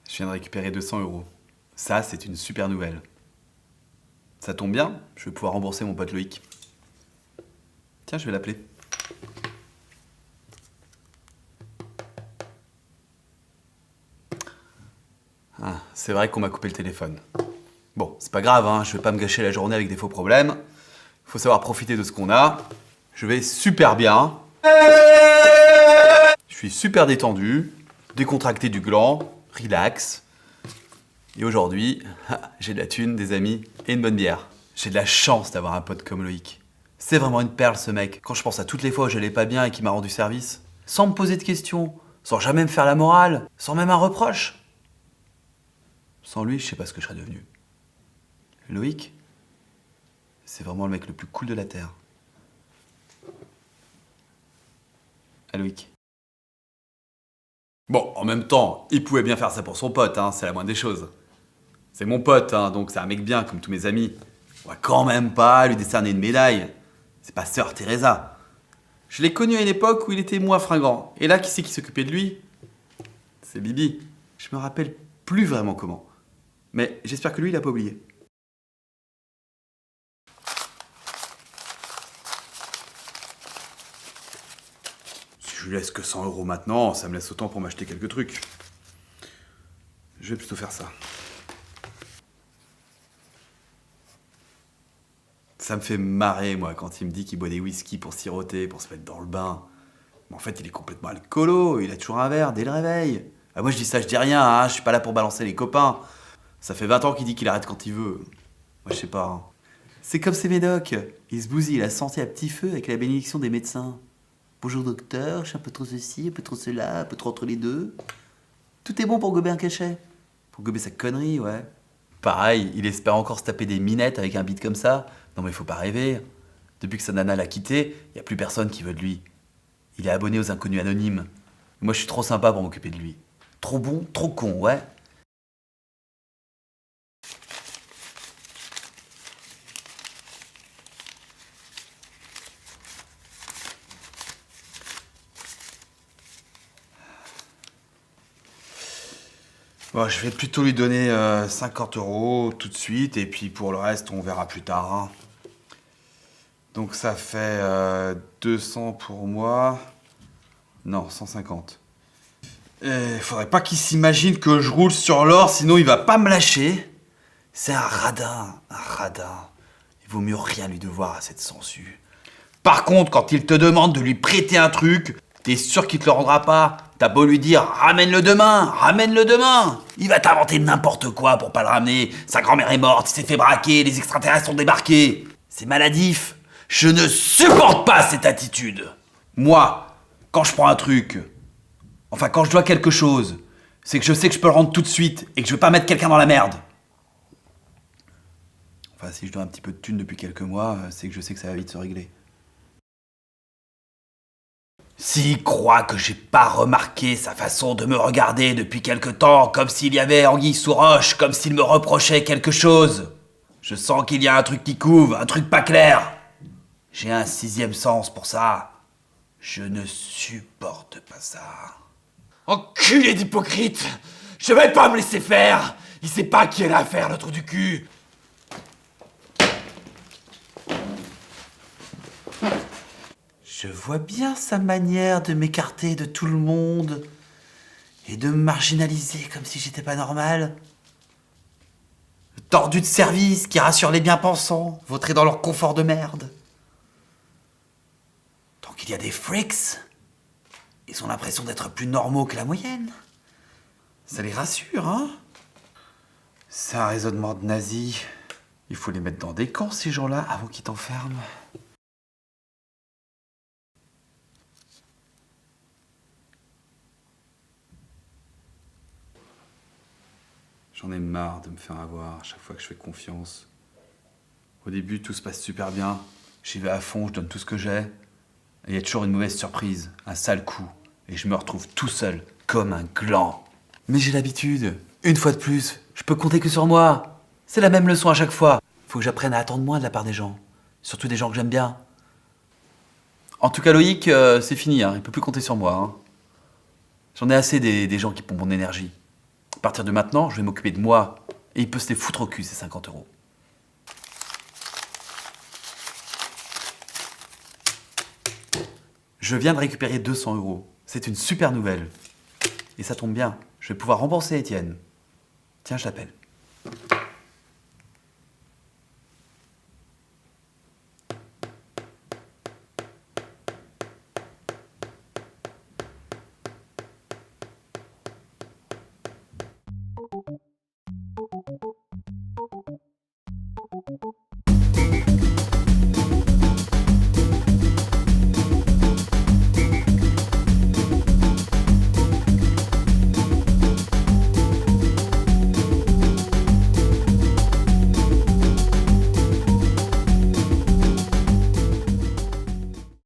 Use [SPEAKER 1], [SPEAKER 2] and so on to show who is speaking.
[SPEAKER 1] Je viens de récupérer 200 €. Ça, c'est une super nouvelle. Ça tombe bien, je vais pouvoir rembourser mon pote Loïc. Tiens, je vais l'appeler. Ah, c'est vrai qu'on m'a coupé le téléphone. Bon, c'est pas grave, hein, je vais pas me gâcher la journée avec des faux problèmes. Il faut savoir profiter de ce qu'on a. Je vais super bien. Je suis super détendu, décontracté du gland, relax. Et aujourd'hui, j'ai de la thune, des amis et une bonne bière. J'ai de la chance d'avoir un pote comme Loïc. C'est vraiment une perle ce mec. Quand je pense à toutes les fois où j'allais pas bien et qu'il m'a rendu service, sans me poser de questions, sans jamais me faire la morale, sans même un reproche. Sans lui, je sais pas ce que je serais devenu. Loïc, c'est vraiment le mec le plus cool de la Terre. Ah, Loïc. Bon, en même temps, il pouvait bien faire ça pour son pote, hein, c'est la moindre des choses. C'est mon pote, hein, donc c'est un mec bien, comme tous mes amis. On va quand même pas lui décerner une médaille. C'est pas Sœur Teresa. Je l'ai connu à une époque où il était moins fringant. Et là, qui c'est qui s'occupait de lui? C'est Bibi. Je me rappelle plus vraiment comment. Mais j'espère que lui, il a pas oublié. Si je lui laisse que 100 € maintenant, ça me laisse autant pour m'acheter quelques trucs. Je vais plutôt faire ça. Ça me fait marrer, moi, quand il me dit qu'il boit des whisky pour siroter, pour se mettre dans le bain. Mais en fait, il est complètement alcoolo, il a toujours un verre dès le réveil. Ah, moi, je dis ça, je dis rien, hein, je suis pas là pour balancer les copains. Ça fait 20 ans qu'il dit qu'il arrête quand il veut. Moi, je sais pas. Hein. C'est comme ces médocs. Il se bousille la santé à petit feu avec la bénédiction des médecins. Bonjour docteur, je suis un peu trop ceci, un peu trop cela, un peu trop entre les deux. Tout est bon pour gober un cachet. Pour gober sa connerie, ouais. Pareil, il espère encore se taper des minettes avec un beat comme ça. Non mais faut pas rêver. Depuis que sa nana l'a quitté, y a plus personne qui veut de lui. Il est abonné aux inconnus anonymes. Moi je suis trop sympa pour m'occuper de lui. Trop bon, trop con, ouais. Bon, je vais plutôt lui donner 50 € tout de suite, et puis pour le reste, on verra plus tard. Hein. Donc ça fait 200 pour moi. Non, 150. Et faudrait pas qu'il s'imagine que je roule sur l'or, sinon il va pas me lâcher. C'est un radin, un radin. Il vaut mieux rien lui devoir à cette sangsue. Par contre, quand il te demande de lui prêter un truc, t'es sûr qu'il te le rendra pas. T'as beau lui dire « Ramène-le demain, ramène-le demain !» Il va t'inventer n'importe quoi pour pas le ramener. Sa grand-mère est morte, il s'est fait braquer, les extraterrestres ont débarqué. C'est maladif. Je ne supporte pas cette attitude. Moi, quand je prends un truc, enfin quand je dois quelque chose, c'est que je sais que je peux le rendre tout de suite et que je veux pas mettre quelqu'un dans la merde. Enfin, si je dois un petit peu de thunes depuis quelques mois, c'est que je sais que ça va vite se régler. S'il croit que j'ai pas remarqué sa façon de me regarder depuis quelque temps, comme s'il y avait anguille sous roche, comme s'il me reprochait quelque chose. Je sens qu'il y a un truc qui couve, un truc pas clair. J'ai un 6e sens pour ça. Je ne supporte pas ça. Enculé d'hypocrite! Je vais pas me laisser faire! Il sait pas qui est l'affaire, le trou du cul! Je vois bien sa manière de m'écarter de tout le monde et de me marginaliser comme si j'étais pas normal. Le tordu de service qui rassure les bien-pensants, vautrés dans leur confort de merde. Tant qu'il y a des freaks, ils ont l'impression d'être plus normaux que la moyenne. Ça les rassure, hein? C'est un raisonnement de nazi. Il faut les mettre dans des camps, ces gens-là, avant qu'ils t'enferment. J'en ai marre de me faire avoir à chaque fois que je fais confiance. Au début, tout se passe super bien. J'y vais à fond, je donne tout ce que j'ai. Et il y a toujours une mauvaise surprise, un sale coup. Et je me retrouve tout seul, comme un gland. Mais j'ai l'habitude. Une fois de plus, je peux compter que sur moi. C'est la même leçon à chaque fois. Faut que j'apprenne à attendre moins de la part des gens. Surtout des gens que j'aime bien. En tout cas, Loïc, c'est fini, hein. Il peut plus compter sur moi, hein. J'en ai assez des gens qui pompent mon énergie. À partir de maintenant, je vais m'occuper de moi. Et il peut se les foutre au cul, ces 50 euros. Je viens de récupérer 200 euros. C'est une super nouvelle. Et ça tombe bien, je vais pouvoir rembourser Étienne. Tiens, je l'appelle.